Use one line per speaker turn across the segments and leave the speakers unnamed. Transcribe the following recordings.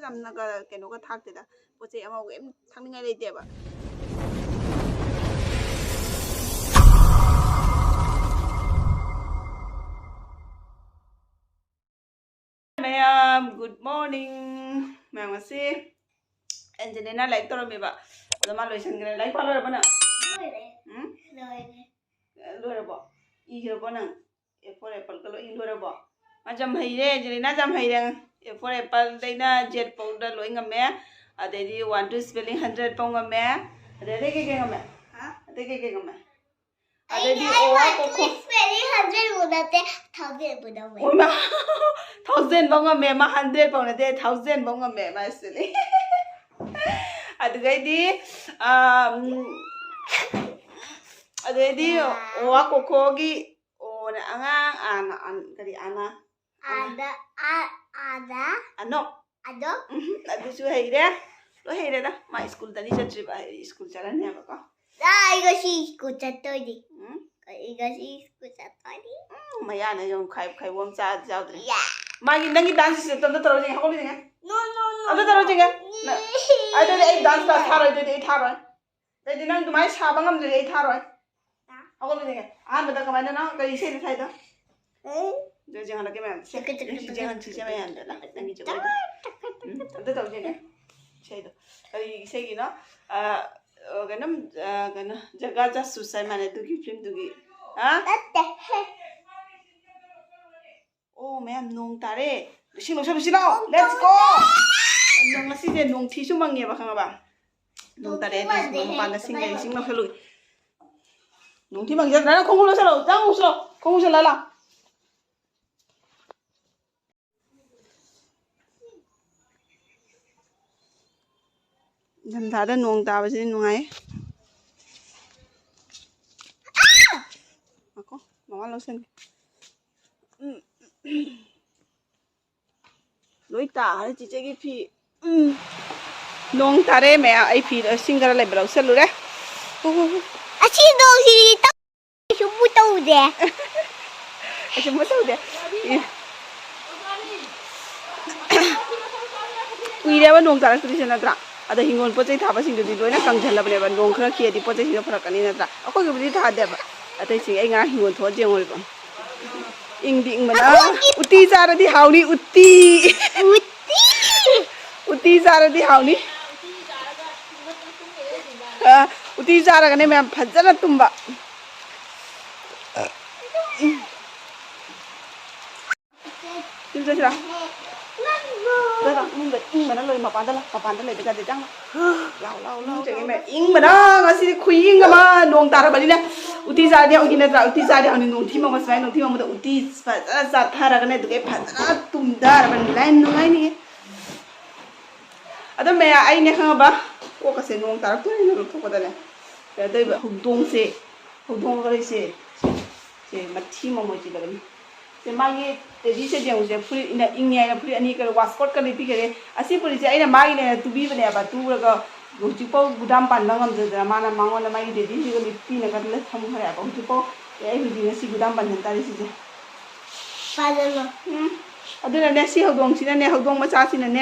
ꯌꯥꯝꯅꯒ ꯀꯩꯅꯣꯒ ꯊꯥꯛꯇꯦꯗ ꯄꯣꯠ ꯆꯩ ꯑꯃ ꯀꯩꯝ ꯊꯥꯛꯅꯤꯡꯉꯥꯏ ꯂꯩꯇꯦꯕ ꯃꯌꯥꯝ ꯒꯨꯗ ꯃꯣꯔꯅꯤꯡ ꯃꯌꯥꯝ ꯉꯁꯤ ꯑꯦꯟꯖꯦꯂꯤꯅꯥ ꯂꯥꯏꯔꯤꯛ ꯇꯧꯔꯝꯃꯦꯕ ꯑꯗꯣ ꯃꯥ ꯂꯣꯏꯁꯟꯈ꯭ꯔꯦ ꯂꯥꯏꯔꯤꯛ ꯄꯥ ꯂꯣꯏꯔꯕ ꯅꯪ ꯂꯣꯏꯔꯕꯣ ꯏꯈ꯭ꯔꯕꯣ ꯅꯪ ꯑꯦ ꯐꯣꯔ ꯑꯦꯄꯜꯒ ꯂꯣꯏ ꯏ ꯂꯣꯏꯔꯕꯣ ꯃꯥ ꯌꯥꯝ ꯍꯩꯔꯦ ꯑꯦꯟꯖꯦꯂꯤꯅꯥ ꯌꯥꯝ ꯍꯩꯔꯦ ꯑꯦ ꯐꯣꯔ ꯑꯦꯄꯜꯗꯩꯅ ꯖꯦꯠ ꯐꯥꯎꯗ ꯂꯣꯏ ꯉꯝꯃꯦ ꯑꯗꯩꯗꯤ 1 to spelling 100 ꯐꯥꯎ ꯉꯝꯃꯦ ꯑꯗꯩ ꯀꯩ ꯉꯝꯃꯦ ꯑꯇꯩ ꯀꯩ ꯉꯝꯃꯦ ꯑꯗꯩꯗꯤ
spelling 100 ꯕꯨ ꯅꯠꯇꯦ 1000 ꯕꯨ ꯉꯝꯃꯦ
1000 ꯐꯥꯎ ꯉꯝꯃꯦ ꯃꯥ 100 ꯐꯥꯎ ꯅꯠꯇꯦ 1000 ꯐꯥꯎ ꯉꯝꯃꯦ ꯃꯥ spelling ꯑꯗꯩꯗꯤ ꯋꯥ ꯀꯣꯈꯣꯒꯤ ꯑꯣꯅ ꯑꯉꯥꯡ ꯀꯔꯤ ꯑꯅꯣ ꯑꯗꯨꯁꯨ ꯍꯩꯔꯦ ꯂꯣꯏ ꯍꯩꯔꯦꯗ ꯃꯥ ꯁ꯭ꯀꯨꯜꯗꯗꯤ ꯆꯠꯇ꯭ꯔꯤꯕ ꯁ꯭ꯀꯨꯜ ꯆꯠꯂꯅꯦꯕꯀꯣ
ꯉꯁꯤ ꯁ꯭ꯀꯨꯜ ꯆꯠꯇꯣꯏꯅꯤ
ꯃꯌꯥꯅ ꯌꯣꯡ ꯈꯥꯏꯕꯣꯝ ꯆꯥꯎꯗ꯭ꯔꯦ ꯃꯥꯒꯤ ꯅꯪꯒꯤ ꯗꯥꯟꯁ ꯁꯤꯁꯇꯦꯝꯗ ꯇꯧꯔꯁꯤꯉꯦ ꯍꯧꯒꯠꯂꯤꯉꯦ ꯑꯝꯇ ꯇꯧꯔꯁꯤꯉꯦ ꯑꯗꯨꯗꯤ ꯑꯩ ꯗꯥꯟꯁ ꯀ꯭ꯂꯥꯁ ꯊꯥꯔꯣꯏ ꯑꯗꯨꯗꯤ ꯑꯩ ꯊꯥꯔꯣꯏ ꯑꯗꯨꯗꯤ ꯅꯪ ꯑꯗꯨꯃꯥꯏꯅ ꯁꯥꯕ ꯉꯝꯗ꯭ꯔꯗꯤ ꯑꯩ ꯊꯥꯔꯣꯏ ꯍꯧꯒꯠꯂꯤꯉꯦ ꯑꯍꯥꯟꯕꯗ ꯀꯃꯥꯏꯅ ꯅꯪ ꯀꯔꯤ ꯏꯁꯩꯅ ꯊꯥꯏꯗꯣ ꯍꯜꯂꯛꯀꯦ ꯃꯌꯥꯝ ꯁꯤꯁꯦ ꯃꯌꯥꯝꯗ ꯅꯪꯒꯤ ꯖꯒꯣꯏꯗꯣ ꯑꯝꯇ ꯇꯧꯁꯤꯉꯦ ꯏꯁꯩꯗꯣ ꯀꯔꯤ ꯏꯁꯩꯒꯤꯅꯣ ꯀꯩꯅꯣꯝ ꯀꯩꯅꯣ ꯖꯒꯥ ꯖꯁꯨꯁ ꯍꯥꯏ ꯃꯥꯅꯦ ꯑꯗꯨꯒꯤ ꯐꯤल्मꯗꯨꯒꯤ ꯑꯣ ꯃꯌꯥꯝ ꯅꯣꯡ ꯇꯥꯔꯦ ꯏꯁꯤꯡ ꯂꯧꯁꯜꯂꯨꯁꯤ ꯂꯥꯛꯑꯣ ꯂꯦꯠꯁ ꯒꯣ ꯉꯁꯤꯁꯦ ꯅꯣꯡꯊꯤꯁꯨ ꯃꯪꯉꯦꯕ ꯈꯪꯉꯕ ꯅꯣꯡ ꯇꯥꯔꯦ ꯃꯄꯥꯟꯗ ꯏꯁꯤꯡ ꯂꯧꯁꯜꯂꯨꯏ ꯅꯣꯡꯊꯤ ꯃꯪꯖꯗ꯭ꯔꯥ ꯅꯪ ꯈꯣꯡꯎꯞ ꯂꯧꯁꯜꯂꯣ ꯈꯣꯡꯎꯞ ꯁꯜꯂ ꯂꯥꯛꯑꯣ ꯏꯪꯊꯝꯊꯥꯗ ꯅꯣꯡ ꯇꯥꯕꯁꯤꯗꯤ ꯅꯨꯡꯉꯥꯏ ꯃꯃꯥ ꯂꯧꯁꯟꯒꯦ ꯂꯣꯏ ꯇꯥꯈ꯭ꯔꯦ ꯆꯤꯆꯦꯒꯤ ꯐꯤ ꯅꯣꯡ ꯇꯥꯔꯦ ꯃꯌꯥꯝ ꯑꯩ ꯐꯤꯗꯣ ꯏꯁꯤꯡ ꯈꯔ ꯂꯩꯕ ꯂꯧꯁꯜꯂꯨꯔꯦ
ꯑꯁꯤ ꯅꯣꯡꯁꯤꯗꯤ ꯀꯩꯁꯨꯕꯨ ꯇꯧꯗꯦ
ꯀꯩꯁꯨꯝꯕꯨ ꯇꯧꯗꯦ ꯀꯨꯏꯔꯦꯕ ꯅꯣꯡ ꯇꯥꯔꯛꯇ꯭ꯔꯤꯁꯦ ꯅꯠꯇ꯭ꯔꯥ ꯑꯗ ꯍꯤꯡꯒꯣꯜ ꯄꯣꯠ ꯆꯩ ꯊꯥꯕꯁꯤꯡꯗꯨꯗꯤ ꯂꯣꯏꯅ ꯀꯪꯁꯤꯜꯂꯕꯅꯦꯕ ꯅꯣꯡ ꯈꯔ ꯈꯤꯑꯗꯤ ꯄꯣꯠ ꯆꯩꯁꯤꯡꯗꯣ ꯐꯔꯛꯀꯅꯤ ꯅꯠꯇ꯭ꯔꯥ ꯑꯩꯈꯣꯏꯒꯤꯕꯨꯗꯤ ꯊꯥꯗꯦꯕ ꯑꯇꯩꯁꯤꯡ ꯑꯩ ꯉꯔꯥꯡ ꯍꯤꯡꯒꯣꯜ ꯊꯣꯛꯑ ꯌꯦꯡꯉꯨꯔꯤꯕ ꯏꯪꯗꯤ ꯏꯪꯕꯅ ꯎꯇꯤ ꯆꯥꯔꯗꯤ ꯍꯥꯎꯅꯤ ꯎꯇꯤ ꯎꯇꯤ ꯆꯥꯔꯗꯤ ꯍꯥꯎꯅꯤ ꯎꯇꯤ ꯆꯥꯔꯒꯅꯦ ꯃꯌꯥꯝ ꯐꯖꯅ ꯇꯨꯝꯕ ꯆꯠꯁꯤꯔꯥ ꯏꯪꯕꯅ ꯂꯣꯏ ꯃꯄꯥꯟꯗ ꯂꯩꯕꯒꯗꯤ ꯆꯪ ꯏꯪꯕꯅ ꯉꯁꯤꯗꯤ ꯈꯨꯏꯪ ꯑꯃ ꯅꯣꯡ ꯇꯥꯔꯕꯅꯤꯅ ꯎꯇꯤ ꯆꯥꯔꯗꯤ ꯍꯧꯒꯤ ꯅꯠꯇ꯭ꯔꯥ ꯎꯇꯤ ꯆꯥꯔꯗꯤ ꯍꯧꯅꯤ ꯅꯣꯡꯊꯤ ꯃꯪꯕ ꯁꯨꯃꯥꯏꯅ ꯅꯣꯡꯊꯤ ꯃꯪꯕꯗ ꯎꯇꯤ ꯐꯖꯅ ꯆꯥꯊꯔꯒꯅꯦ ꯑꯗꯨꯒ ꯐꯖꯅ ꯇꯨꯝꯊꯔꯕꯅꯤ ꯅꯨꯡꯉꯥꯏꯅꯤꯌꯦ ꯑꯗꯣ ꯃꯌꯥꯝ ꯑꯩꯅꯦ ꯈꯪꯉꯕ ꯀꯣꯛꯀꯁꯦ ꯅꯣꯡ ꯇꯥꯔꯛꯇꯣꯏꯅ ꯂꯧꯊꯣꯛꯄꯗꯅꯦ ꯀꯩꯅꯣ ꯇꯧꯕ ꯍꯧꯗꯣꯡ ꯀꯔꯤꯁꯦ ꯃꯊꯤ ꯃꯃꯣꯏ ꯆꯤꯜꯂꯕꯅꯤ ꯃꯥꯒꯤ ꯇꯦꯗꯤꯁꯦ ꯌꯦꯡꯉꯨꯁꯦ ꯐꯨꯔꯤꯠ ꯏꯪꯉꯦ ꯍꯥꯏꯅ ꯐꯨꯔꯤꯠ ꯑꯅꯤ ꯀꯩꯅꯣ ꯋꯥꯁꯀꯣꯠꯀ ꯂꯤꯠꯄꯤꯈꯔꯦ ꯑꯁꯤ ꯐꯨꯔꯤꯠꯁꯦ ꯑꯩꯅ ꯃꯥꯒꯤꯅꯦꯅ ꯇꯨꯕꯤꯕꯅꯦꯕ ꯇꯨꯔꯒ ꯍꯧꯖꯤꯛꯐꯥꯎ ꯒꯨꯗꯥꯝ ꯄꯥꯟꯕ ꯉꯝꯖꯗꯅ ꯃꯥꯅ ꯃꯉꯣꯟꯗ ꯃꯥꯒꯤ ꯗꯦꯗꯤꯁꯤꯒ ꯂꯤꯠꯄꯤꯅꯒ ꯊꯝꯈ꯭ꯔꯦꯕ ꯍꯧꯖꯤꯛꯐꯥꯎ ꯑꯩ ꯍꯧꯖꯤꯛ ꯉꯁꯤ ꯒꯨꯗꯥꯝ ꯄꯥꯟꯍꯟ ꯇꯥꯔꯦ ꯁꯤꯁꯦ ꯑꯗꯨꯅꯅꯦ ꯁꯤ ꯍꯧꯗꯣꯡꯁꯤꯅꯅꯦ ꯍꯧꯗꯣꯡ ꯃꯆꯥꯁꯤꯅꯅꯦ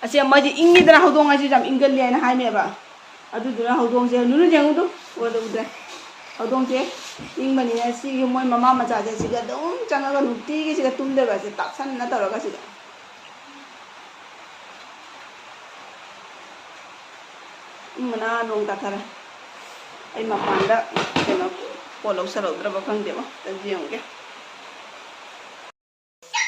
ꯑꯁꯤ ꯃꯣꯏꯗꯤ ꯏꯪꯉꯤꯗꯅ ꯍꯧꯗꯣꯡ ꯍꯥꯏꯁꯤ ꯌꯥꯝ ꯏꯪꯒꯜꯂꯤ ꯍꯥꯏꯅ ꯍꯥꯏꯅꯦꯕ ꯑꯗꯨꯗꯨꯅ ꯍꯧꯗꯣꯡꯁꯦ ꯅꯨꯅꯨ ꯌꯦꯡꯉꯨꯗꯨ ꯎꯗ꯭ꯔꯦ ꯍꯧꯗꯣꯡꯁꯦ ꯏꯪꯕꯅꯤꯅ ꯁꯤꯒꯤ ꯃꯣꯏ ꯃꯃꯥ ꯃꯆꯥꯁꯦ ꯁꯤꯒ ꯑꯗꯨꯝ ꯆꯪꯉꯒ ꯅꯨꯡꯇꯤꯒꯤ ꯁꯤꯒ ꯇꯨꯝꯗꯣꯏꯕꯁꯦ ꯇꯥꯛꯁꯟꯅ ꯇꯧꯔꯒ ꯁꯤꯗ ꯏꯪꯕꯅ ꯅꯣꯡ ꯇꯥꯊꯔꯦ ꯑꯩ ꯃꯄꯥꯟꯗ ꯀꯩꯅꯣ ꯄꯣꯠ ꯂꯧꯁꯜꯍꯧꯗ꯭ꯔꯕ ꯈꯪꯗꯦꯕ ꯑꯗꯨ ꯌꯦꯡꯉꯨꯒꯦ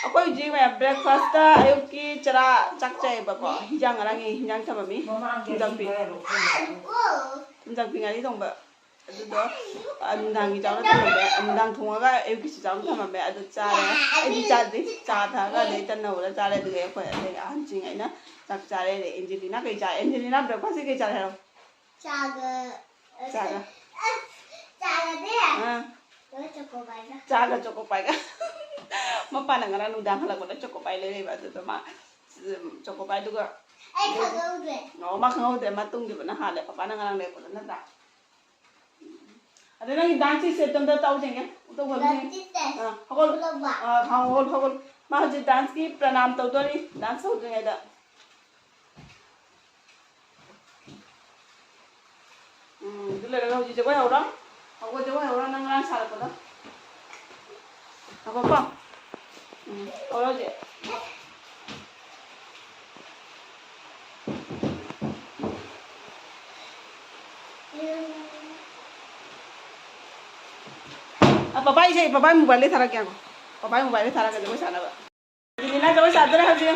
ꯑꯩꯈꯣꯏ ꯍꯧꯖꯤꯛ ꯃꯌꯥꯝ ꯕ꯭ꯔꯦꯛꯐꯥꯁꯇ ꯑꯌꯨꯛꯀꯤ ꯆꯔꯥ ꯆꯥꯛꯆꯩꯑꯕꯀꯣ ꯍꯤꯟꯖꯥꯡ ꯉꯔꯥꯡꯒꯤ ꯍꯤꯟꯖꯥꯡ ꯊꯝꯃꯝꯃꯤ ꯊꯨꯝꯖꯥꯛꯄꯤ ꯉꯥꯔꯤ ꯊꯣꯡꯕ ꯑꯗꯨꯗꯣ ꯅꯨꯡꯗꯥꯡꯒꯤ ꯆꯥꯎꯅ ꯊꯝꯃꯝꯃꯦ ꯅꯨꯡꯗꯥꯡ ꯊꯣꯡꯉꯒ ꯑꯌꯨꯛꯀꯤꯁꯨ ꯆꯥꯎꯅ ꯊꯝꯃꯝꯃꯦ ꯑꯗꯨ ꯆꯥꯔꯦ ꯑꯩꯗꯤ ꯆꯥꯗ꯭ꯔꯤ ꯆꯥ ꯊꯛꯑꯒ ꯑꯗꯩ ꯇꯟꯅ ꯍꯧꯔ ꯆꯥꯔꯦ ꯑꯗꯨꯒ ꯑꯩꯈꯣꯏ ꯑꯗꯩ ꯑꯍꯟꯁꯤꯡ ꯑꯩꯅ ꯆꯥꯛ ꯆꯥꯔꯦ ꯑꯗꯩ ꯑꯦꯟꯖꯦꯂꯤꯅꯥ ꯀꯩ ꯆꯥꯔꯦ ꯑꯦꯟꯖꯦꯂꯤꯅꯥ ꯕ꯭ꯔꯦꯛꯐꯥꯁꯁꯤ ꯀꯩ ꯆꯥꯔꯦ ꯍꯥꯏꯔꯣ ꯆꯥꯒ ꯆꯣꯀꯣꯄꯥꯏꯒ ꯃꯄꯥꯅ ꯉꯔꯥꯡ ꯅꯨꯡꯗꯥꯡ ꯍꯜꯂꯛꯄꯗ ꯆꯣꯀꯣꯄꯥꯏ ꯂꯩꯔꯦꯕ ꯑꯗꯨꯗ ꯃꯥ ꯆꯣꯀꯣꯄꯥꯏꯗꯨꯒ ꯃꯥ ꯈꯪꯍꯧꯗ꯭ꯔꯦ ꯃꯥ ꯇꯨꯝꯈꯤꯕꯅ ꯍꯥꯜꯂꯦ ꯄꯄꯥꯅ ꯉꯔꯥꯡ ꯂꯩꯔꯛꯄꯗ ꯅꯠꯇ꯭ꯔꯥ ꯑꯗ ꯅꯪꯒꯤ ꯗꯥꯟꯁ ꯁꯦꯠꯇꯣ ꯑꯝꯇ ꯇꯧꯁꯦꯡꯒꯦ ꯍꯧꯒꯠ मा हजि डांस की प्रणाम तौदोनी डांस होद्रिङैदा दुलैरगा हजि जगोय हौरा हगो जगोय हौरा नंग रां सारपदा हगो को हौरा जे papai sih papai mobile thara kya papai mobile thara ka jagoi sana ba dina jagoi sadre haje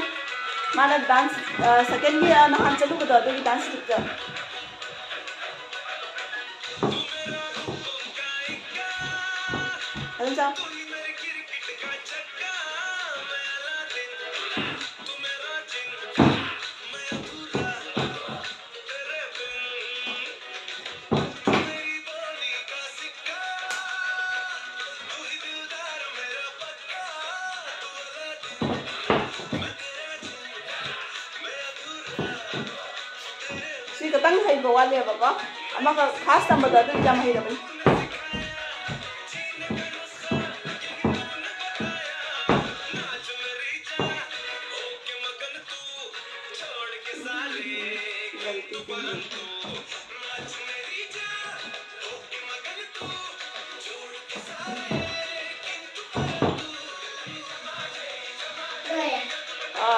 mana dance second ki na han chalu ko do ki dance ka hello sa si katang hay ko wali ba ko ama ka khas tamba da tu jam hay da bani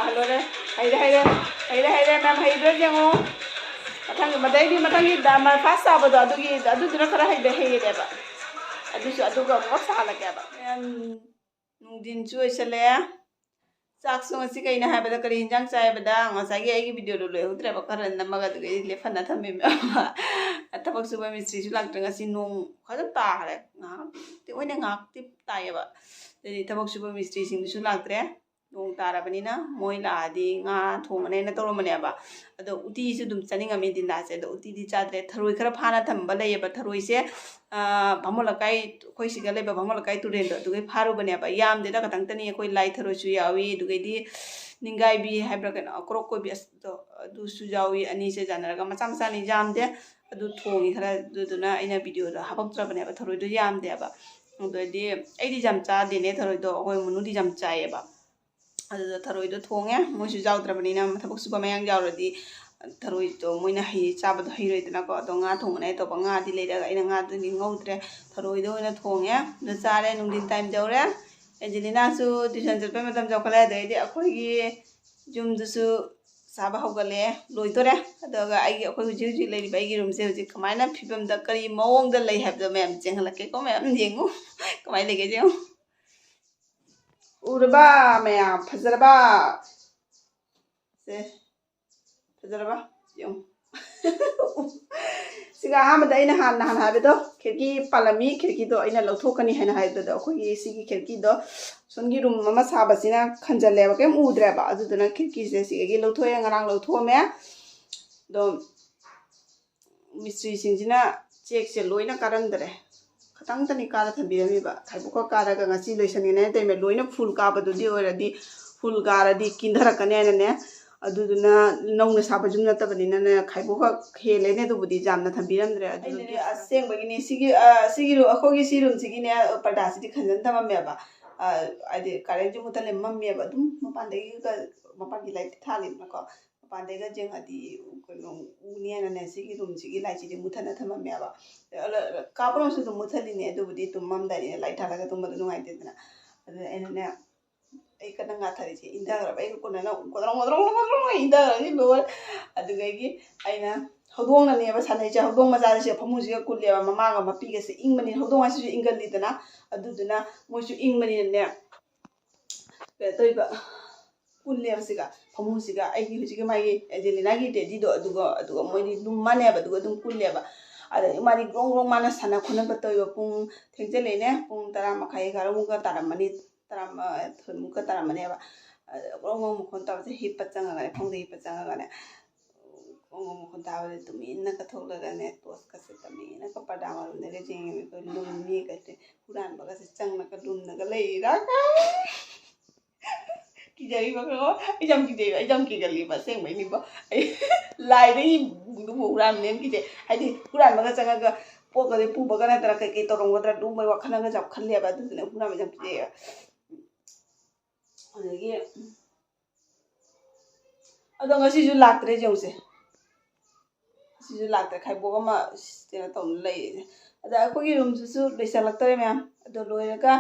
hello re hay ma'am hay bro jango matang dama fast abado adu dura khara hay de ba adu ga mo sala kya ba nungdin chu isale chak so si kaina ha ba kari hinjang chai ba da ngasa gi ai video lo le utre ba karan namaga du ge le phana thame ma atabak su ba mistri chu lak tanga si nong khadam ta hare nga ti oina ngak ti ta ya ba de tabak su ba mistri sing su lak tre nong tarabani na moi la di nga thongane na toromane ba ado uti su dum chaninga me din da se do uti di chadre tharoi khara phana thamba le ba tharoi se bhamula kai khoi siga le ba bhamula kai turen do dugai pharu bane ba yam de da katang tani khoi lai tharoi su yawi dugai di ningai bi habra kana krok ko bi as do du su yawi ani se janara ga macham sa ni jam de adu thongi khara du na ina video da habak tra bane ba tharoi do yam de ba do di ai di jam cha de ne tharoi do hoi munu di jam cha ye ba adu tharoi do thonge moi su jaw tra bani na thabak su ba mayang jaw ri tharoi to moi na hi cha ba do hi roi dna ko do nga thong ne to ba nga di le da ina nga du ni ngautre tharoi do na thonge do chare nung din time jaw re Angelina su tuition jal pa matam jaw khala da di akhoi gi jum du su saba hogale loi to re adaga ai gi akhoi ji ji le bai gi room se ji kamai na phibam da kari mawong da lei hab da mem cheng hala ke ko mem yengu kamai le ge je urba maya fazarba se fazarba yung siga hamada ina han habe do khirki palami khirki do ina lauthokani haina haib do khoi sigi khirki do songi room mama sabasina khanjale ba kem udre ba aduduna khirki se sigi lauthoya ngarang lauthome do mistri singjina check se loina karandre khatang tani kara thabirami ba thaibu ko kara ga ngasi loisani ne te me loina full ka ba do di oradi full gara di kindhara kane ne aduduna nongna saba jumna tabani na khaibu ka khele ne du budi jamna thambiramdre adu aseng bagini sigi ru akhogi sirum sigi ne pada sidi khanjan tama me ba ade kare ju mutale mamme ba dum mapan gi light thalim na ko mapan de ga jeng adi ko unia na sigi rum sigi light sidi mutana thama me ba ka prom su dum muthali ne du budi tum mam dai light thala ga tum du ngai de na adu ene ne ai kadang ngathari che inda ra bai ko na kodrong inda ni lo adu ga gi aina hodong na ne ba sanai cha hodong ma ja se phamu ji ga kulle ba mama ga mapi ga se ingmani hodong asu ingal li dana adu duna mo su ingmani ne ke toi ba kulle ba siga phamu siga ai gi ji ga mai Angelina gi te di do adu ga moi ni dum mane ba du ga dum kulle ba ada mari grong mana sana khuna ba toi ba pung thengje le ne pung 10 makhai 11 mu ga taramani tarama thun ka taramane ba grong mu khon ta se hip pachanga ga phong de hip pachanga ga ne grong mu khon ta ba tumi na ka thokla ga ne tos ka se tami na ka pada ma ne ge jing mi ko lum mi ka te puran ba ga se chang na ka lum na ga lei ra ka ki jai ba ko ai jam ki ga li ba seng mai ni ba ai lai de du mu ran ne ki je ai di puran ba ga changa ga po ga de pu ba ga na tra ke to rong ga tra du mai wa khana ga jap khan le ba du ne puran ma jam ki je ꯑꯗꯒꯤ ꯑꯗꯣ ꯉꯁꯤꯁꯨ ꯂꯥꯛꯇ꯭ꯔꯦ ꯌꯦꯡꯉꯨꯁꯦ ꯉꯁꯤꯁꯨ ꯂꯥꯛꯇ꯭ꯔꯦ ꯈꯥꯏꯕꯣꯛ ꯑꯃ ꯀꯩꯅꯣ ꯇꯧꯅ ꯂꯩꯔꯤꯁꯦ ꯑꯗ ꯑꯩꯈꯣꯏꯒꯤ ꯔꯨꯝꯁꯤꯁꯨ ꯂꯣꯏꯁꯤꯜꯂꯛꯇꯣꯔꯦ ꯃꯌꯥꯝ ꯑꯗꯣ ꯂꯣꯏꯔꯒ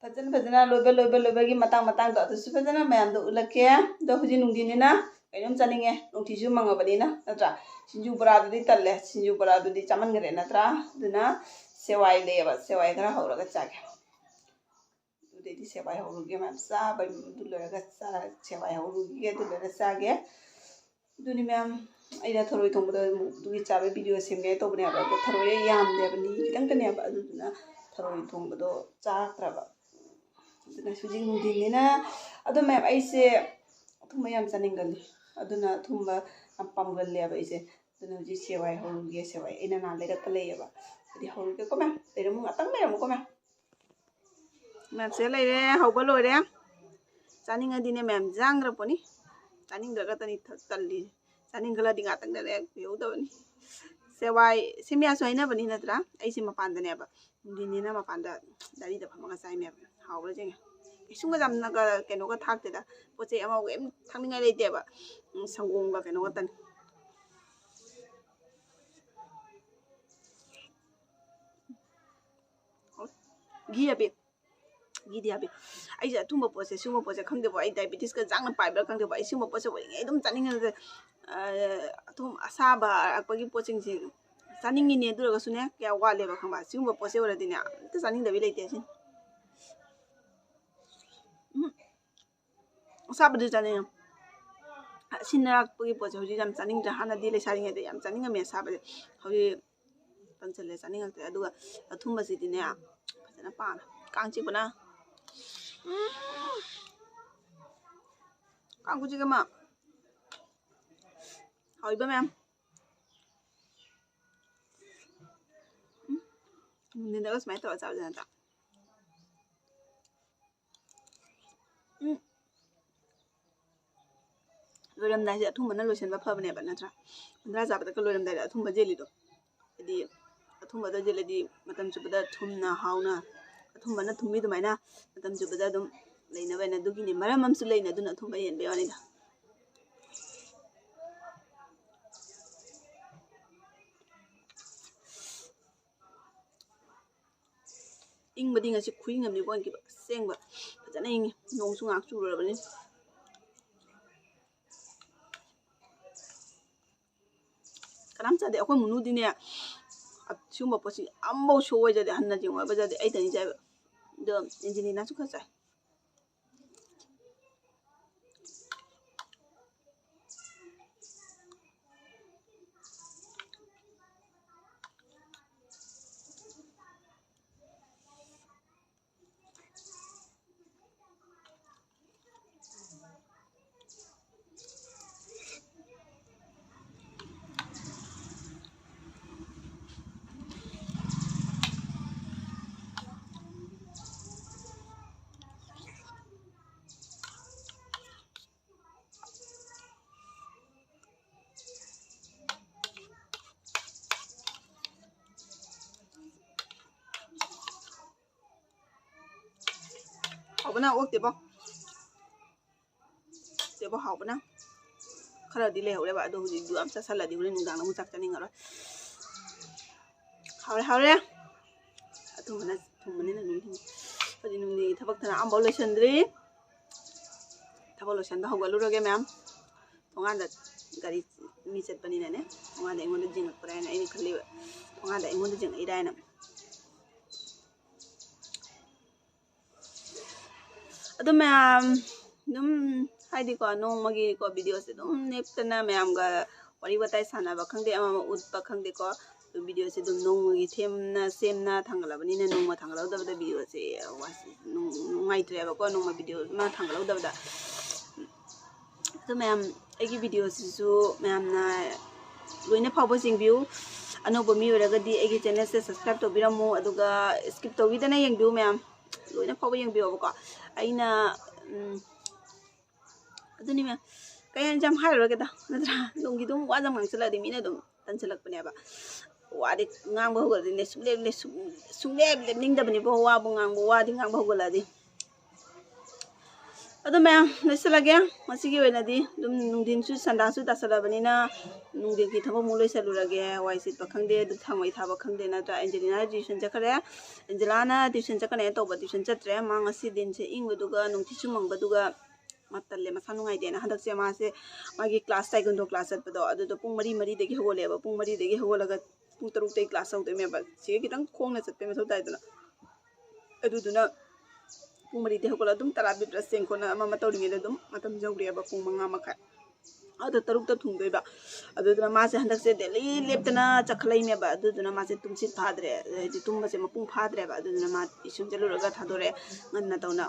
ꯐꯖꯅ ꯂꯣꯏꯕꯒꯤ ꯃꯇꯥꯡꯗꯣ ꯑꯗꯨꯁꯨ ꯐꯖꯅ ꯃꯌꯥꯝꯗꯣ ꯎꯠꯂꯛꯀꯦ ꯑꯗꯣ ꯍꯧꯖꯤꯛ ꯅꯨꯡꯊꯤꯟꯅꯤꯅ ꯀꯩꯅꯣꯝ ꯆꯥꯅꯤꯡꯉꯦ ꯅꯨꯡꯊꯤꯁꯨ ꯃꯪꯉꯕꯅꯤꯅ ꯅꯠꯇ꯭ꯔꯥ ꯁꯤꯡꯖꯨ ꯕꯣꯔꯥꯗꯨꯗꯤ ꯇꯜꯂꯦ ꯁꯤꯡꯖꯨ ꯕꯣꯔꯥꯗꯨꯗꯤ ꯆꯥꯃꯟꯈ꯭ꯔꯦ ꯅꯠꯇ꯭ꯔꯥ ꯑꯗꯨꯅ ꯁꯦꯋꯥꯏ ꯂꯩꯌꯦꯕ ꯁꯦꯋꯥꯏ ꯈꯔ ꯍꯧꯔꯒ ꯆꯥꯒꯦ ꯑꯗꯨꯗꯩꯗꯤ ꯁꯦꯋꯥꯏ ꯍꯧꯔꯨꯒꯦ ꯃꯌꯥꯝ ꯆꯥꯕ ꯑꯗꯨ ꯂꯣꯏꯔꯒ ꯁꯦꯋꯥꯏ ꯍꯧꯔꯨꯒꯦ ꯑꯗꯨ ꯂꯣꯏꯔꯒ ꯆꯥꯒꯦ ꯑꯗꯨꯅꯤ ꯃꯌꯥꯝ ꯑꯩꯅ ꯊꯔꯣꯏ ꯊꯣꯡꯕꯗ ꯑꯗꯨꯒꯤ ꯆꯥꯕꯒꯤ ꯚꯤꯗꯤꯑꯣ ꯁꯦꯝꯒꯦ ꯇꯧꯕꯅꯦꯕ ꯑꯗꯣ ꯊꯔꯣꯏ ꯌꯥꯝꯗꯦꯕ ꯈꯤꯇꯪꯇꯅꯦꯕ ꯑꯗꯨꯗꯨꯅ ꯊꯔꯣꯏ ꯊꯣꯡꯕꯗꯣ ꯆꯥꯔꯛꯇ꯭ꯔꯕ ꯑꯗꯨꯅ ꯍꯧꯖꯤꯛ ꯅꯨꯡꯊꯤꯟꯅꯤꯅ ꯑꯗꯣ ꯃꯌꯥꯝ ꯑꯩꯁꯦ ꯑꯊꯨꯝꯕ ꯌꯥꯝ ꯆꯥꯅꯤꯡꯒꯜꯂꯤ ꯑꯗꯨꯅ ꯑꯊꯨꯝꯕ ꯌꯥꯝ ꯄꯥꯝꯒꯜꯂꯦꯕ ꯑꯩꯁꯦ ꯑꯗꯨꯅ ꯍꯧꯖꯤꯛ ꯁꯦꯋꯥꯏ ꯍꯧꯔꯨꯒꯦ ꯁꯦꯋꯥꯏ ꯑꯩꯅ ꯅꯍꯥꯟ ꯂꯩꯔꯛꯄ ꯂꯩꯌꯦꯕ ꯑꯗꯨꯗꯤ ꯍꯧꯔꯨꯒꯦꯀꯣ ꯃꯌꯥꯝ ꯂꯩꯔꯝꯃꯨ ꯉꯥꯛꯇꯪ ꯂꯩꯔꯝꯃꯨꯀꯣ ꯃꯌꯥꯝꯁꯦ ꯂꯩꯔꯦ ꯍꯧꯕ ꯂꯣꯏꯔꯦ ꯆꯥꯅꯤꯡꯉꯗꯤꯅꯦ ꯃꯌꯥꯝ ꯌꯥꯡꯈ꯭ꯔꯄꯣꯅꯤ ꯆꯥꯅꯤꯡꯗ꯭ꯔꯒꯇꯅꯤ ꯇꯜꯂꯤꯁꯦ ꯆꯥꯅꯤꯡꯈꯠꯂꯗꯤ ꯉꯥꯛꯇꯪꯗꯅꯦ ꯀꯨꯏꯍꯧꯗꯕꯅꯤ ꯁꯦꯋꯥꯏ ꯁꯦꯝꯌꯥꯁꯨ ꯍꯥꯏꯅꯕꯅꯤ ꯅꯠꯇ꯭ꯔꯥ ꯑꯩꯁꯦ ꯃꯄꯥꯟꯗꯅꯦꯕ ꯅꯨꯡꯊꯤꯟꯅꯤꯅ ꯃꯄꯥꯟꯗ ꯗꯥꯔꯤꯗ ꯐꯝꯃꯒ ꯆꯥꯏꯅꯦꯕ ꯍꯥꯎꯕ꯭ꯔꯥ ꯀꯩꯁꯨꯝꯒ ꯌꯥꯝꯅꯒ ꯀꯩꯅꯣꯒ ꯊꯥꯛꯇꯦꯗ ꯄꯣꯠ ꯆꯩ ꯑꯃ ꯀꯩꯝ ꯊꯛꯅꯤꯡꯉꯥꯏ ꯂꯩꯇꯦꯕ ꯁꯪꯒꯣꯝꯒ ꯀꯩꯅꯣꯒꯇꯅꯤ ꯘꯤ ꯘꯤꯗꯤ ꯍꯥꯞꯄꯤ ꯑꯩꯁꯦ ꯑꯊꯨꯝꯕ ꯄꯣꯠꯁꯦ ꯁꯤꯒꯨꯝꯕ ꯄꯣꯠꯁꯦ ꯈꯪꯗꯦꯕ ꯑꯩ ꯗꯥꯏꯕꯦꯇꯤꯁꯀ ꯆꯥꯡꯅ ꯄꯥꯏꯕ꯭ꯔꯥ ꯈꯪꯗꯦꯕ ꯑꯩ ꯁꯤꯒꯨꯝꯕ ꯄꯣꯠꯁꯦ ꯑꯣꯏꯔꯤꯉꯩ ꯑꯗꯨꯝ ꯆꯥꯅꯤꯡꯉꯁꯦ ꯑꯊꯨꯝ ꯑꯁꯥꯕ ꯑꯔꯛꯄꯒꯤ ꯄꯣꯠꯁꯤꯡꯁꯦ ꯆꯥꯅꯤꯡꯉꯤꯅꯦ ꯑꯗꯨ ꯑꯣꯏꯔꯒꯁꯨꯅꯦ ꯀꯌꯥ ꯋꯥꯠꯂꯦꯕ ꯈꯪꯕ ꯁꯤꯒꯨꯝꯕ ꯄꯣꯠꯁꯦ ꯑꯣꯏꯔꯗꯤꯅꯦ ꯑꯝꯇ ꯆꯥꯅꯤꯡꯗꯕꯤ ꯂꯩꯇꯦ ꯁꯤ ꯑꯁꯥꯕꯗꯤ ꯆꯥꯅꯤꯡꯉꯦ ꯑꯁꯤꯟꯅꯔꯛꯄꯒꯤ ꯄꯣꯠꯁꯦ ꯍꯧꯖꯤꯛ ꯌꯥꯝ ꯆꯥꯅꯤꯡꯗ꯭ꯔꯦ ꯍꯥꯟꯅꯗꯤ ꯂꯩꯁꯥꯔꯤꯉꯩꯗ ꯌꯥꯝ ꯆꯥꯅꯤꯡꯉꯝꯃꯦ ꯑꯁꯥꯕꯁꯦ ꯍꯧꯖꯤꯛ ꯇꯟꯁꯤꯜꯂꯦ ꯆꯥꯅꯤꯡꯉꯛꯇ꯭ꯔꯦ ꯑꯗꯨꯒ ꯑꯊꯨꯝꯕꯁꯤꯗꯤꯅꯦ ꯐꯖꯅ ꯄꯥꯝꯃꯦ ꯀꯥꯡ ꯆꯤꯛꯄꯅ ꯀꯥꯡ ꯈꯨꯆꯤꯛ ꯑꯃ ꯍꯥꯎꯏꯕ ꯃꯌꯥꯝ ꯅꯨꯡꯊꯤꯟꯗꯒ ꯁꯨꯃꯥꯏꯅ ꯇꯧꯔꯒ ꯆꯥꯕꯁꯦ ꯅꯠꯇ꯭ꯔꯥ ꯂꯣꯏꯔꯝꯗꯥꯏꯁꯦ ꯑꯊꯨꯝꯕꯅ ꯂꯣꯏꯁꯤꯟꯕ ꯐꯕꯅꯦꯕ ꯅꯠꯇ꯭ꯔꯥ ꯍꯟꯗ꯭ꯔꯥ ꯆꯥꯕꯗꯒ ꯂꯣꯏꯔꯝꯗꯥꯏꯗ ꯑꯊꯨꯝꯕ ꯖꯦꯜꯂꯤꯗꯣ ꯍꯥꯏꯗꯤ ꯑꯊꯨꯝꯕꯗ ꯖꯦꯜꯂꯗꯤ ꯃꯇꯝ ꯆꯨꯞꯄꯗ ꯊꯨꯝꯅ ꯍꯥꯎꯅ ꯑꯊꯨꯝꯕꯅ ꯊꯨꯝꯃꯤ ꯑꯗꯨꯃꯥꯏꯅ ꯃꯇꯝ ꯆꯨꯞꯄꯗ ꯑꯗꯨꯝ ꯂꯩꯅꯕ ꯍꯥꯏꯅ ꯑꯗꯨꯒꯤꯅꯤ ꯃꯔꯝ ꯑꯃꯁꯨ ꯂꯩꯅ ꯑꯗꯨꯅ ꯑꯊꯨꯝꯕ ꯍꯦꯟꯕꯩ ꯋꯥꯅꯤꯗ ꯏꯪꯕꯗꯤ ꯉꯁꯤ ꯈꯨꯏꯪ ꯑꯃꯅꯤ ꯑꯣꯟꯈꯤꯕ ꯑꯁꯦꯡꯕ ꯐꯖꯅ ꯏꯪꯉꯤ ꯅꯣꯡꯁꯨ ꯉꯥꯏꯍꯥꯛ ꯆꯨꯔꯕꯅꯤ ꯀꯅꯥꯝ ꯆꯥꯗꯦ ꯑꯩꯈꯣꯏ ꯃꯨꯅꯨꯗꯤꯅꯦ ꯁꯤꯒꯨꯝꯕ ꯄꯣꯠꯁꯤ ꯑꯃꯐꯥꯎ ꯁꯣꯛꯑꯣꯏꯖꯗꯦ ꯍꯟꯅ ꯌꯦꯡꯉꯣꯏꯕꯖꯗꯦ ꯑꯩꯗꯅꯤ ꯆꯥꯏꯕ ꯑꯗꯣ ꯑꯦꯟꯖꯦꯂꯤꯅꯥꯁꯨ ꯈꯔ ꯆꯥꯏ ꯍꯥꯎꯕꯅ ꯑꯣꯛꯇꯦꯕꯣ ꯇꯦꯕꯣ ꯍꯥꯎꯕꯅ ꯈꯔꯗꯤ ꯂꯩꯍꯧꯔꯦꯕ ꯑꯗꯣ ꯍꯧꯖꯤꯛꯇꯨ ꯌꯥꯝ ꯆꯥꯁꯜꯂꯗꯤ ꯍꯣꯔꯦꯟ ꯅꯨꯡꯗꯥꯡꯗ ꯑꯃꯨꯛ ꯆꯥꯛ ꯆꯥꯅꯤꯡꯉꯔꯣꯏ ꯍꯥꯎꯔꯦ ꯑꯊꯨꯝꯕꯅ ꯊꯨꯝꯕꯅꯤꯅ ꯍꯧꯖꯤꯛ ꯅꯨꯡꯊꯤꯟꯒꯤ ꯊꯕꯛꯇꯅ ꯑꯝꯐꯥꯎ ꯂꯣꯏꯁꯟꯗ꯭ꯔꯤ ꯊꯕꯛ ꯂꯣꯏꯁꯟꯕ ꯍꯧꯒꯠꯂꯨꯔꯒꯦ ꯃꯌꯥꯝ ꯊꯣꯡꯒꯥꯟꯗ ꯒꯥꯔꯤ ꯃꯤ ꯆꯠꯄꯅꯤꯅꯅꯦ ꯊꯣꯡꯒꯥꯟꯗ ꯑꯩꯉꯣꯟꯗ ꯖꯤꯡꯉꯛꯄ꯭ꯔꯥ ꯍꯥꯏꯅ ꯑꯩꯅ ꯈꯜꯂꯤꯕ ꯊꯣꯡꯒꯥꯟꯗ ꯑꯩꯉꯣꯟꯗ ꯖꯤꯡꯉꯛꯏꯔꯥ ꯍꯥꯏꯅ ꯑꯗꯨ ꯃꯌꯥꯝ ꯑꯗꯨꯝ ꯍꯥꯏꯗꯤꯀꯣ ꯅꯣꯡꯃꯒꯤꯀꯣ ꯚꯤꯗꯤꯑꯣꯁꯦ ꯑꯗꯨꯝ ꯅꯦꯞꯇꯅ ꯃꯌꯥꯝꯒ ꯋꯥꯔꯤ ꯋꯥꯇꯥꯏ ꯁꯥꯟꯅꯕ ꯈꯪꯗꯦ ꯑꯃ ꯎꯠꯄ ꯈꯪꯗꯦꯀꯣ ꯚꯤꯗꯤꯑꯣꯁꯦ ꯑꯗꯨꯝ ꯅꯣꯡꯃꯒꯤ ꯁꯦꯝꯅ ꯊꯥꯡꯒꯠꯂꯕꯅꯤꯅ ꯅꯣꯡꯃ ꯊꯥꯡꯒꯠꯍꯧꯗꯕꯗ ꯚꯤꯗꯤꯑꯣꯁꯦ ꯅꯨꯡꯉꯥꯏꯇ꯭ꯔꯦꯕꯀꯣ ꯅꯣꯡꯃ ꯚꯤꯗꯤꯑꯣ ꯑꯃ ꯊꯥꯡꯒꯠꯍꯧꯗꯕꯗ ꯑꯗꯨ ꯃꯌꯥꯝ ꯑꯩꯒꯤ ꯚꯤꯗꯤꯑꯣꯁꯤꯁꯨ ꯃꯌꯥꯝꯅ ꯂꯣꯏꯅ ꯐꯥꯎꯕ ꯌꯦꯡꯕꯤꯌꯨ ꯑꯅꯧꯕ ꯃꯤ ꯑꯣꯏꯔꯒꯗꯤ ꯑꯩꯒꯤ ꯆꯦꯅꯦꯜꯁꯦ ꯁꯕꯁꯀ꯭ꯔꯥꯏꯕ ꯇꯧꯕꯤꯔꯝꯃꯨ ꯑꯗꯨꯒ ꯁ꯭ꯀꯤꯞ ꯇꯧꯕꯤꯗꯅ ꯌꯦꯡꯕꯤꯌꯨ ꯃꯌꯥꯝ ꯂꯣꯏꯅ ꯐꯥꯎꯕ ꯌꯦꯡꯕꯤꯌꯣꯕꯀꯣ ꯑꯩꯅ ꯑꯗꯨꯅꯤ ꯃꯌꯥꯝ ꯀꯩ ꯌꯥꯝ ꯍꯥꯏꯔꯨꯔꯒꯦꯗ ꯅꯠꯇ꯭ꯔꯥ ꯅꯨꯡꯒꯤ ꯑꯗꯨꯝ ꯋꯥꯖ ꯉꯥꯡꯁꯤꯜꯂꯛꯑꯗꯤ ꯃꯤꯅ ꯑꯗꯨꯝ ꯇꯟꯁꯤꯜꯂꯛꯄꯅꯦꯕ ꯋꯥꯗꯤ ꯉꯥꯡꯕ ꯍꯧꯒꯠꯂꯗꯤꯅꯦ ꯁꯨꯡꯂꯦꯞ ꯂꯦꯞꯅꯤꯡꯗꯕꯅꯦꯕ ꯋꯥꯕꯨ ꯉꯥꯡꯕ ꯋꯥꯗꯤ ꯉꯥꯡꯕ ꯍꯧꯒꯠꯂꯛꯑꯗꯤ ꯑꯗꯣ ꯃꯌꯥꯝ ꯂꯣꯏꯁꯤꯜꯂꯒꯦ ꯉꯁꯤꯒꯤ ꯑꯣꯏꯅꯗꯤ ꯑꯗꯨꯝ ꯅꯨꯡꯊꯤꯟꯁꯨ ꯁꯟꯗꯥꯁꯨ ꯇꯥꯁꯜꯂꯕꯅꯤꯅ ꯅꯨꯡꯊꯤꯟꯒꯤ ꯊꯕꯛ ꯑꯃꯨꯛ ꯂꯣꯏꯁꯤꯜꯂꯨꯔꯒꯦ ꯋꯥꯏ ꯁꯤꯠꯄ ꯈꯪꯗꯦ ꯑꯗꯨ ꯊꯥꯡꯃꯩ ꯊꯥꯕ ꯈꯪꯗꯦ ꯅꯠꯇ꯭ꯔꯥ ꯑꯦꯟꯖꯦꯂꯤꯅꯥ ꯇ꯭ꯌꯨꯁꯟ ꯆꯠꯈ꯭ꯔꯦ ꯑꯦꯟꯖꯦꯂꯥꯅ ꯇ꯭ꯌꯨꯁꯟ ꯆꯠꯀꯅꯦ ꯇꯧꯕ ꯇ꯭ꯌꯨꯁꯟ ꯆꯠꯇ꯭ꯔꯦ ꯃꯥ ꯉꯁꯤ ꯗꯤꯟꯁꯦ ꯏꯪꯕꯗꯨꯒ ꯅꯨꯡꯊꯤꯠꯁꯨ ꯃꯪꯕꯗꯨꯒ ꯃꯥ ꯇꯜꯂꯦ ꯃꯁꯥ ꯅꯨꯡꯉꯥꯏꯇꯦꯅ ꯍꯟꯗꯛꯁꯦ ꯃꯥꯁꯦ ꯃꯥꯒꯤ ꯀ꯭ꯂꯥꯁ ꯇꯥꯏꯀꯨꯟꯗꯣ ꯀ꯭ꯂꯥꯁ ꯆꯠꯄꯗꯣ ꯑꯗꯨꯗꯣ ꯄꯨꯡ 4:30ꯗꯒꯤ ꯍꯧꯒꯠꯂꯦꯕ ꯄꯨꯡ 4ꯗꯒꯤ ꯍꯧꯒꯠꯂꯒ ꯄꯨꯡ 6ꯇꯒꯤ ꯀ꯭ꯂꯥꯁ ꯇꯧꯗꯣꯏꯅꯦꯕ ꯁꯤꯒ ꯈꯤꯇꯪ ꯈꯣꯡꯅ ꯆꯠꯄꯩ ꯃꯊꯧ ꯇꯥꯏꯗꯅ ꯑꯗꯨꯗꯨꯅ ꯄꯨꯡ 4ꯗꯒꯤ ꯍꯧꯒꯠꯂ ꯑꯗꯨꯝ ꯇꯔꯥ ꯕꯤꯕ꯭ꯔꯁ ꯆꯦꯡ ꯈꯣꯠꯅ ꯑꯃ ꯇꯧꯔꯤꯉꯩꯗ ꯑꯗꯨꯝ ꯃꯇꯝ ꯌꯧꯔꯦꯕ ꯄꯨꯡ 5:30 ꯑꯗ 6ꯇ ꯊꯨꯡꯗꯣꯏꯕ ꯑꯗꯨꯗꯨꯅ ꯃꯥꯁꯦ ꯍꯟꯗꯛꯁꯦ ꯗꯦꯂꯤ ꯂꯦꯞꯇꯅ ꯆꯠꯈꯠꯂꯛꯏꯅꯦꯕ ꯑꯗꯨꯗꯨꯅ ꯃꯥꯁꯦ ꯇꯨꯝꯁꯤꯠ ꯐꯥꯗ꯭ꯔꯦ ꯍꯥꯏꯗꯤ ꯇꯨꯝꯕꯁꯦ ꯃꯄꯨꯡ ꯐꯥꯗ꯭ꯔꯦꯕ ꯑꯗꯨꯗꯨꯅ ꯃꯥ ꯏꯁꯨꯝ ꯆꯠꯂꯨꯔꯒ ꯊꯥꯗꯣꯔꯛꯑꯦ ꯉꯟꯅ ꯇꯧꯅ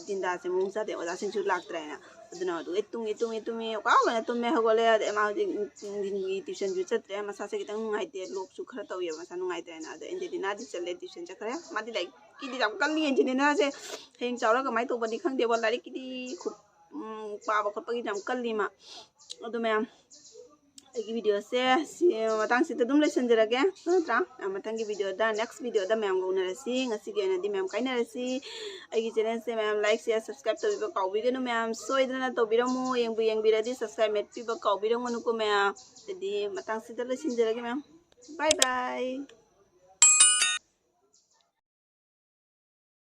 ꯗꯤꯟꯗꯥꯁꯦ ꯃꯑꯣꯡ ꯆꯥꯗꯦ ꯑꯣꯖꯥꯁꯤꯡꯁꯨ ꯂꯥꯛꯇ꯭ꯔꯦꯅ ꯑꯗꯨꯅ ꯑꯗꯨꯒꯤ ꯇꯨꯝꯃꯤ ꯋꯥꯅ ꯇꯨꯝꯃꯦ ꯍꯧꯒꯠꯂꯦ ꯑꯗꯩ ꯃꯥ ꯍꯧꯖꯤꯛ ꯅꯨꯡꯊꯤꯟꯒꯤ ꯇ꯭ꯌꯨꯁꯟꯁꯨ ꯆꯠꯇ꯭ꯔꯦ ꯃꯁꯥꯁꯦ ꯈꯤꯇꯪ ꯅꯨꯡꯉꯥꯏꯇꯦ ꯂꯣꯛꯁꯨ ꯈꯔ ꯇꯧꯋꯦꯕ ꯃꯁꯥ ꯅꯨꯡꯉꯥꯏꯇ꯭ꯔꯦꯅ ꯑꯗꯣ ꯑꯦꯟꯖꯦꯂꯤꯅꯥꯗꯤ ꯆꯠꯂꯦ ꯇ꯭ꯌꯨꯁꯟ ꯆꯠꯈ꯭ꯔꯦ ꯃꯥꯗꯤ ꯂꯥꯏꯔꯤꯛꯀꯤꯗꯤ ꯌꯥꯝ ꯀꯜꯂꯤ ꯑꯦꯟꯖꯦꯂꯤꯅꯥꯁꯦ ꯍꯌꯦꯡ ꯆꯥꯎꯔꯒ ꯀꯃꯥꯏꯅ ꯇꯧꯕꯗꯤ ꯈꯪꯗꯦꯕ ꯂꯥꯏꯔꯤꯛꯀꯤꯗꯤ ꯄꯥꯕ ꯈꯣꯠꯄꯒꯤꯗꯤ ꯌꯥꯝ ꯀꯜꯂꯤ ꯃꯥ ꯑꯗꯨ ꯃꯌꯥꯝ ꯑꯩꯒꯤ ꯚꯤꯗꯤꯑꯣꯁꯦ ꯁꯤ ꯃꯇꯥꯡꯁꯤꯗ ꯑꯗꯨꯝ ꯂꯣꯏꯁꯤꯟꯖꯔꯒꯦ ꯅꯠꯇ꯭ꯔꯥ ꯃꯊꯪꯒꯤ ꯚꯤꯗꯤꯑꯣꯗ ꯅꯦꯛꯁ ꯚꯤꯗꯤꯑꯣꯗ ꯃꯌꯥꯝꯒ ꯎꯅꯔꯁꯤ ꯉꯁꯤꯒꯤ ꯑꯣꯏꯅꯗꯤ ꯃꯌꯥꯝ ꯀꯥꯏꯅꯔꯁꯤ ꯑꯩꯒꯤ ꯆꯦꯅꯦꯜꯁꯦ ꯃꯌꯥꯝ ꯂꯥꯏꯛ ꯁꯤꯌꯔ ꯁꯕꯁꯀ꯭ꯔꯥꯏꯕ ꯇꯧꯕꯤꯕ ꯀꯥꯎꯕꯤꯒꯅꯨ ꯃꯌꯥꯝ ꯁꯣꯏꯗꯅ ꯇꯧꯕꯤꯔꯝꯃꯨ ꯌꯦꯡꯕꯨ ꯌꯦꯡꯕꯤꯔꯗꯤ ꯁꯕꯁꯀ꯭ꯔꯥꯏꯕ ꯃꯦꯠꯄꯤꯕ ꯀꯥꯎꯕꯤꯔꯝꯒꯅꯨꯀꯣ ꯃꯌꯥꯝ ꯑꯗꯨꯗꯤ ꯃꯇꯥꯡꯁꯤꯗ ꯂꯣꯏꯁꯤꯟꯖꯔꯒꯦ ꯃꯌꯥꯝ ꯕꯥꯏ ꯕꯥꯏ